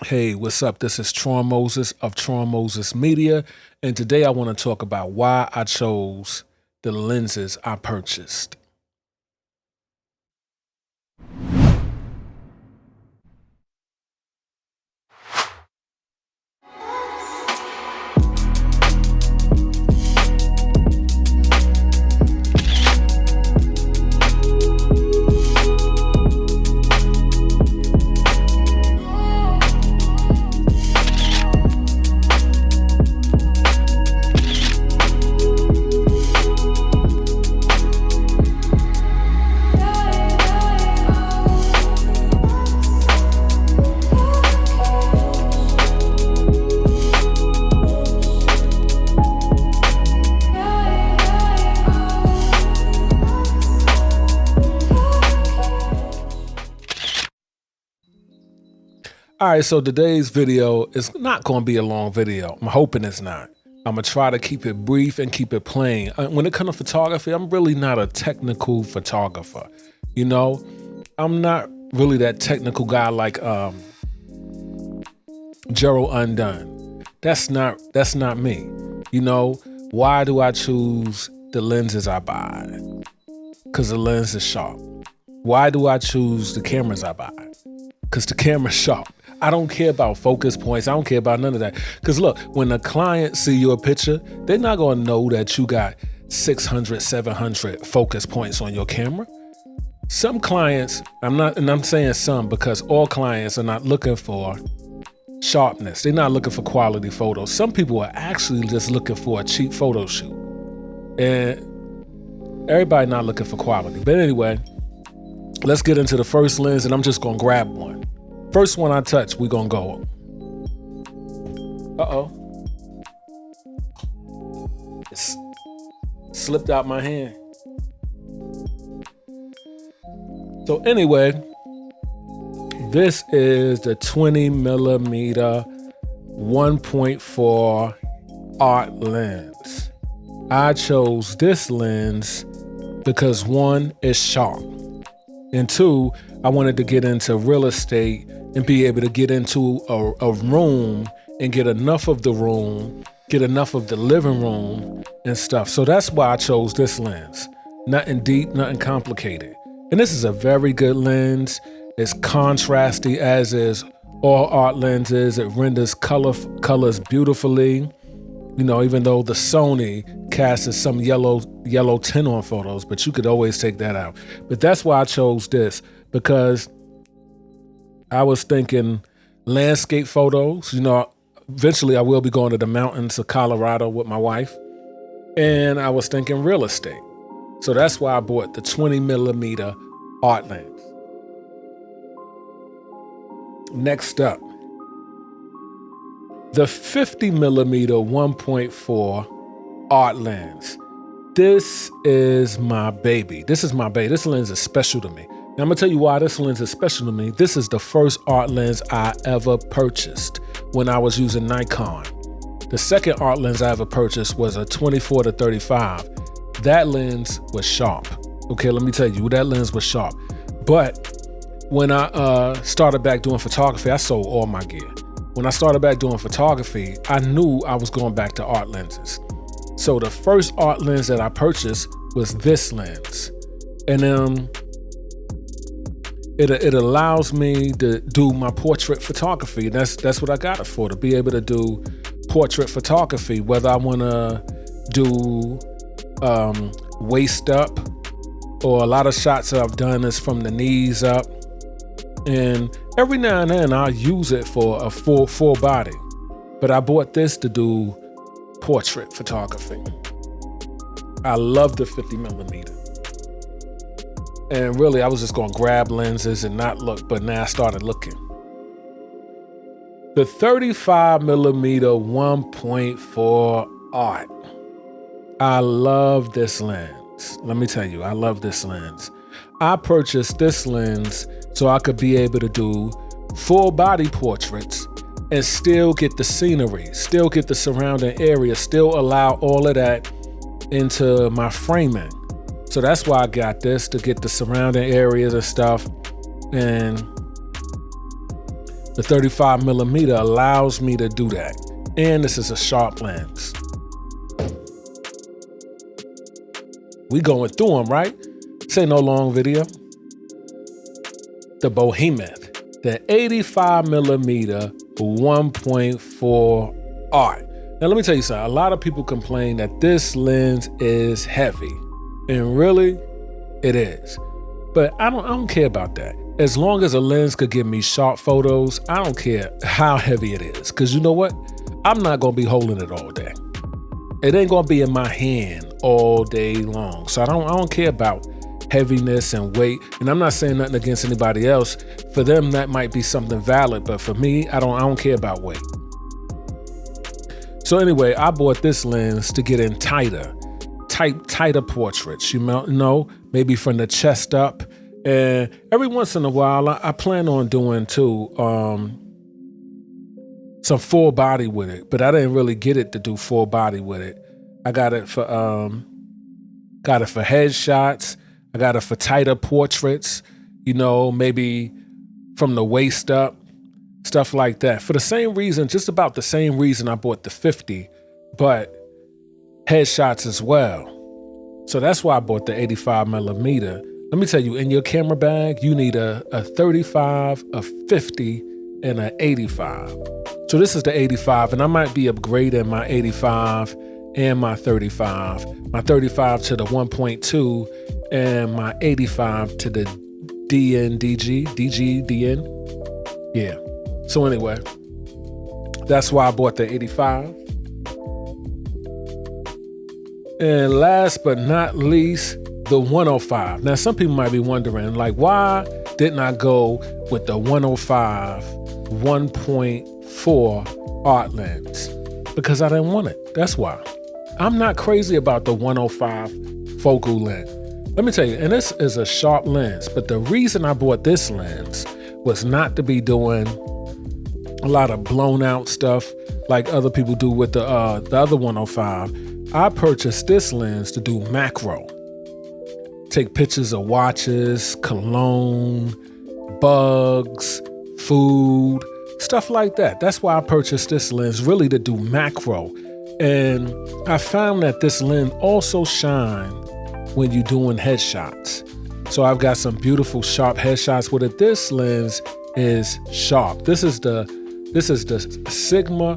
Hey, what's up? This is Tron Moses of Tron Moses Media, and today I want to talk about why I chose the lenses I purchased. All right, so today's video is not going to be a long video. I'm hoping it's not. I'm going to try to keep it brief and keep it plain. When it comes to photography, I'm really not a technical photographer. You know, I'm not really that technical guy like Gerald Undone. That's not me. You know, why do I choose the lenses I buy? Because the lens is sharp. Why do I choose the cameras I buy? Because the camera's sharp. I don't care about focus points. I don't care about none of that. Because look, when a client see your picture, they're not going to know that you got 600, 700 focus points on your camera. Some clients, I'm saying some because all clients are not looking for sharpness. They're not looking for quality photos. Some people are actually just looking for a cheap photo shoot. And everybody not looking for quality. But anyway, let's get into the first lens, and I'm just going to grab one. First one I touch, we're going to go. Uh-oh. It's slipped out my hand. So anyway, this is the 20 millimeter 1.4 art lens. I chose this lens because one, it's sharp. And two, I wanted to get into real estate and be able to get into a room and get enough of the room, get enough of the living room and stuff. So that's why I chose this lens. Nothing deep, nothing complicated. And this is a very good lens. It's contrasty, as is all art lenses. It renders colors beautifully. You know, even though the Sony casts some yellow tint on photos, but you could always take that out. But that's why I chose this, because I was thinking landscape photos. You know, eventually I will be going to the mountains of Colorado with my wife. And I was thinking real estate. So that's why I bought the 20 millimeter art lens. Next up, the 50 millimeter 1.4 art lens. This is my baby. This lens is special to me. Now I'm gonna tell you why this lens is special to me. This is the first art lens I ever purchased when I was using Nikon. The second art lens I ever purchased was a 24 to 35. That lens was sharp. Okay, let me tell you, that lens was sharp. But when I started back doing photography, I sold all my gear. When I started back doing photography, I knew I was going back to art lenses. So the first art lens that I purchased was this lens. And it allows me to do my portrait photography. That's what I got it for, to be able to do portrait photography, whether I want to do waist up, or a lot of shots that I've done is from the knees up. And every now and then I'll use it for a full body. But I bought this to do portrait photography. I love the 50 millimeter. And really, I was just going to grab lenses and not look, but now I started looking. The 35 millimeter 1.4 art. I love this lens. Let me tell you, I love this lens. I purchased this lens so I could be able to do full body portraits and still get the scenery, still get the surrounding area, still allow all of that into my framing. So that's why I got this, to get the surrounding areas and stuff. And The 35 millimeter allows me to do that. And this is a sharp lens. We going through them, right? This ain't no long video. The Behemoth, the 85 millimeter 1.4 art. Now let me tell you something. A lot of people complain that this lens is heavy, and really, it is. But I don't care about that. As long as a lens could give me sharp photos, I don't care how heavy it is. Because you know what? I'm not gonna be holding it all day. It ain't gonna be in my hand all day long. So I don't care about heaviness and weight. And I'm not saying nothing against anybody else. For them, that might be something valid, but for me, I don't care about weight. So anyway, I bought this lens to get in tighter portraits, you know, maybe from the chest up. And every once in a while, I plan on doing too, some full body with it, but I didn't really get it to do full body with it. I got it for headshots. I got it for tighter portraits, you know, maybe from the waist up, stuff like that. For the same reason, just about the same reason I bought the 50, but headshots as well. So that's why I bought the 85 millimeter. Let me tell you, in your camera bag, you need a 35, a 50, and an 85. So this is the 85, and I might be upgrading my 85 and my 35. My 35 to the 1.2 and my 85 to the DN. Yeah. So anyway, that's why I bought the 85. And last but not least, the 105. Now, some people might be wondering, like, why didn't I go with the 105 1.4 art lens? Because I didn't want it. That's why. I'm not crazy about the 105 focal length. Let me tell you, and this is a sharp lens, but the reason I bought this lens was not to be doing a lot of blown out stuff like other people do with the other 105. I purchased this lens to do macro. Take pictures of watches, cologne, bugs, food, stuff like that. That's why I purchased this lens, really to do macro. And I found that this lens also shines when you're doing headshots. So I've got some beautiful sharp headshots with it. This lens is sharp. This is the Sigma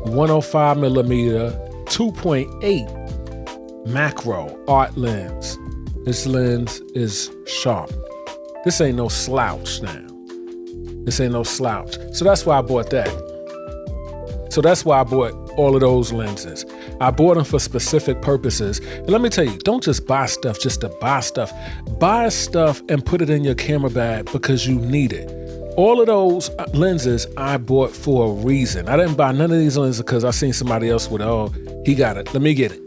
105 millimeter 2.8 macro art lens. This lens is sharp. This ain't no slouch now. This ain't no slouch. So that's why I bought that. So that's why I bought all of those lenses. I bought them for specific purposes. And let me tell you, don't just buy stuff just to buy stuff. Buy stuff and put it in your camera bag because you need it. All of those lenses I bought for a reason. I didn't buy none of these lenses because I seen somebody else with, oh, he got it, let me get it.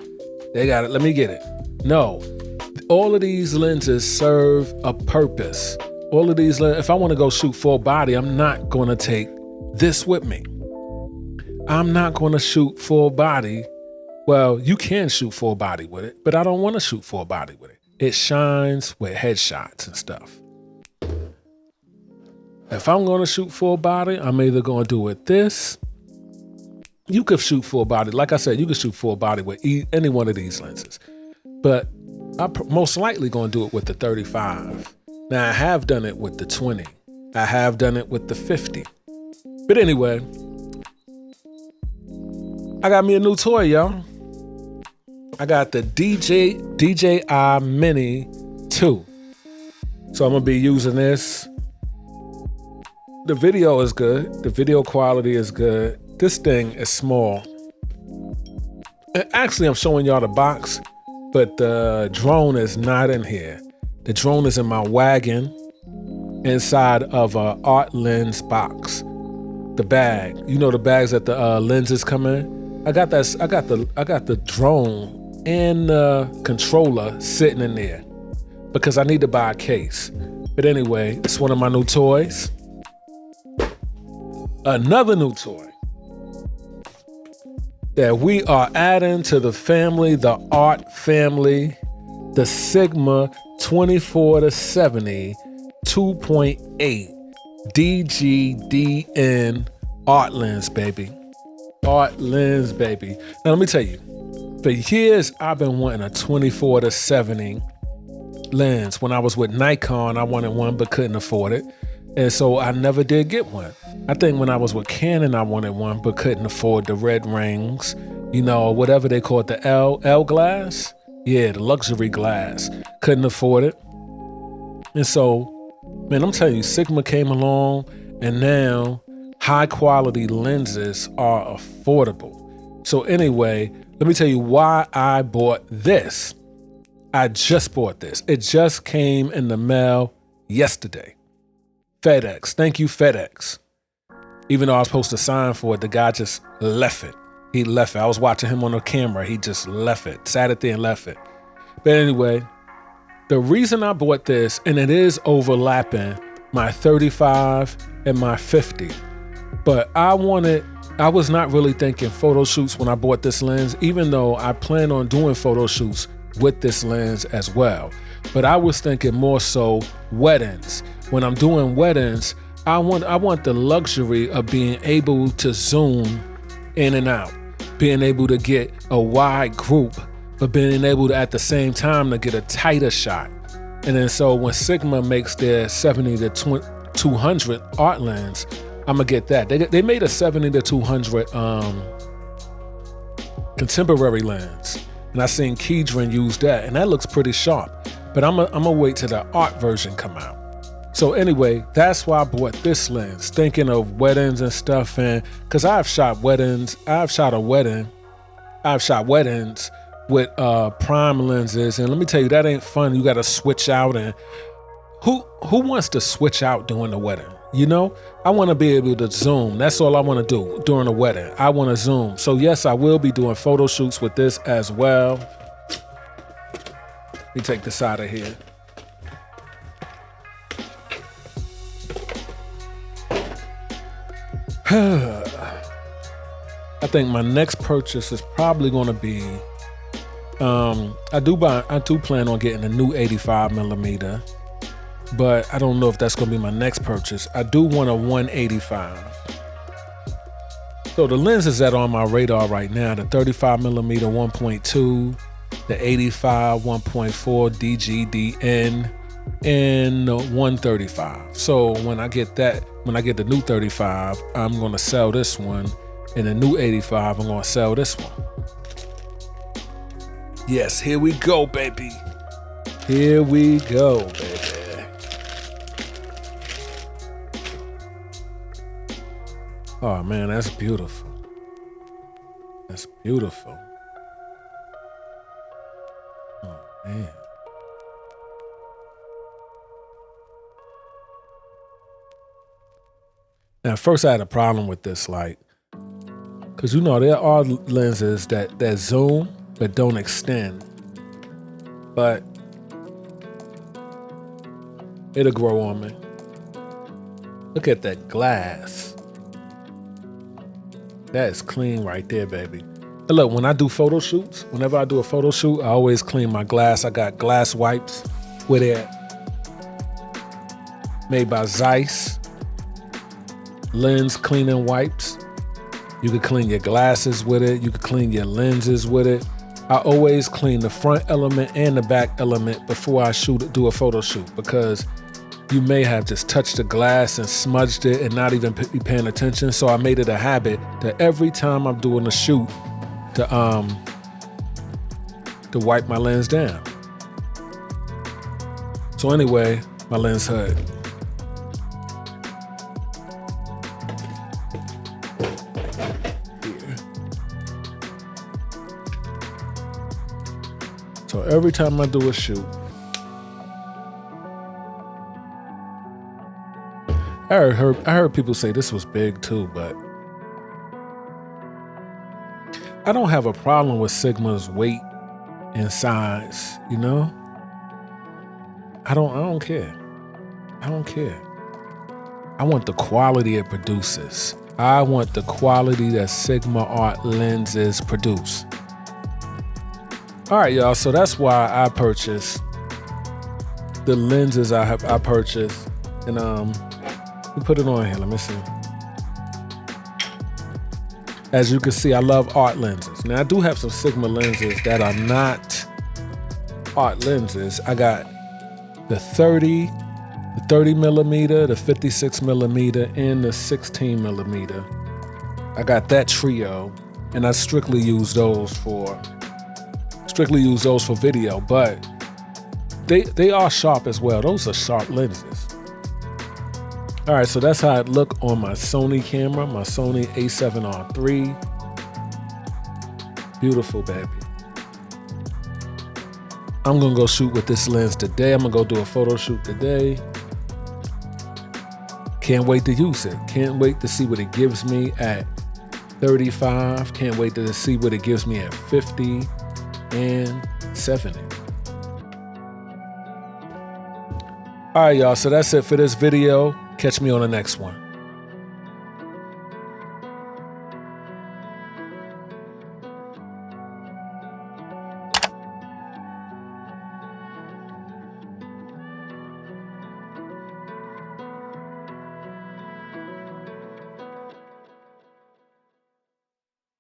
They got it, let me get it. No, all of these lenses serve a purpose. All of these lenses, if I want to go shoot full body, I'm not going to take this with me. I'm not going to shoot full body. Well, you can shoot full body with it, but I don't want to shoot full body with it. It shines with headshots and stuff. If I'm going to shoot full body, I'm either going to do it with this. You could shoot full body. Like I said, you could shoot full body with any one of these lenses. But I'm most likely going to do it with the 35. Now, I have done it with the 20. I have done it with the 50. But anyway, I got me a new toy, y'all. I got the DJI Mini 2. So I'm going to be using this. The video is good. The video quality is good. This thing is small. And actually, I'm showing y'all the box, but the drone is not in here. The drone is in my wagon inside of a art lens box. The bag, you know, the bags that the lenses come in. I got the drone and the controller sitting in there because I need to buy a case. But anyway, it's one of my new toys. Another new toy that we are adding to the family, the art family, the Sigma 24-70 2.8 DGDN art lens, baby. Art lens, baby. Now let me tell you, for years I've been wanting a 24-70 lens. When I was with Nikon, I wanted one but couldn't afford it. And so I never did get one. I think when I was with Canon, I wanted one but couldn't afford the red rings, whatever they call it, the L glass. Yeah, the luxury glass. Couldn't afford it. And so, man, I'm telling you, Sigma came along and now high quality lenses are affordable. So anyway, let me tell you why I bought this. I just bought this. It just came in the mail yesterday. FedEx. Thank you, FedEx. Even though I was supposed to sign for it, the guy just left it. He left it. I was watching him on the camera. He just left it. Sat it there and left it. But anyway, the reason I bought this, and it is overlapping my 35 and my 50, but I was not really thinking photo shoots when I bought this lens, even though I plan on doing photo shoots with this lens as well. But I was thinking more so weddings. When I'm doing weddings, I want the luxury of being able to zoom in and out, being able to get a wide group, but being able to at the same time to get a tighter shot. And then so when Sigma makes their 70-200 art lens, I'm gonna get that. They made a 70-200 contemporary lens, and I seen Keydren use that, and that looks pretty sharp. But I'm gonna wait till the art version come out. So anyway, that's why I bought this lens, thinking of weddings and stuff. And because I've shot weddings with prime lenses. And let me tell you, that ain't fun. You got to switch out. And who wants to switch out during the wedding? I want to be able to zoom. That's all I want to do during a wedding. I want to zoom. So yes, I will be doing photo shoots with this as well. Let me take this out of here. I think my next purchase is probably going to be, I do plan on getting a new 85 millimeter, but I don't know if that's going to be my next purchase. I do want a 185. So the lenses that are on my radar right now, the 35 millimeter 1.2, the 85 1.4 DGDN, and the 135. So when I get the new 35, I'm going to sell this one, and the new 85, I'm going to sell this one. Yes, here we go, baby. Here we go, baby. Oh man, that's beautiful. That's beautiful. Oh man. Now, at first I had a problem with this light, because there are lenses that zoom but don't extend, but it'll grow on me. Look at that glass. That is clean right there, baby. And look, when I do photo shoots, whenever I do a photo shoot, I always clean my glass. I got glass wipes with it, made by Zeiss. Lens cleaning wipes. You can clean your glasses with it. You can clean your lenses with it. I always clean the front element and the back element before I do a photo shoot, because you may have just touched the glass and smudged it and not even be paying attention. So I made it a habit that every time I'm doing a shoot to wipe my lens down. So anyway, my lens hood. So every time I do a shoot, I heard people say this was big too, but I don't have a problem with Sigma's weight and size, I don't care. I don't care. I want the quality it produces. I want the quality that Sigma art lenses produce. All right, y'all. So that's why I purchased the lenses I purchased, and me put it on here. Let me see. As you can see, I love art lenses. Now I do have some Sigma lenses that are not art lenses. I got the 30 millimeter, the 56 millimeter, and the 16 millimeter. I got that trio, and I strictly use those for video, but they are sharp as well. Those are sharp lenses. All right, so that's how it look on my Sony camera, my Sony a7R III. Beautiful, baby. I'm gonna go shoot with this lens today. I'm gonna go do a photo shoot today. Can't wait to use it. Can't wait to see what it gives me at 35. Can't wait to see what it gives me at 50 and 70. All right, y'all, so that's it for this video. Catch me on the next one.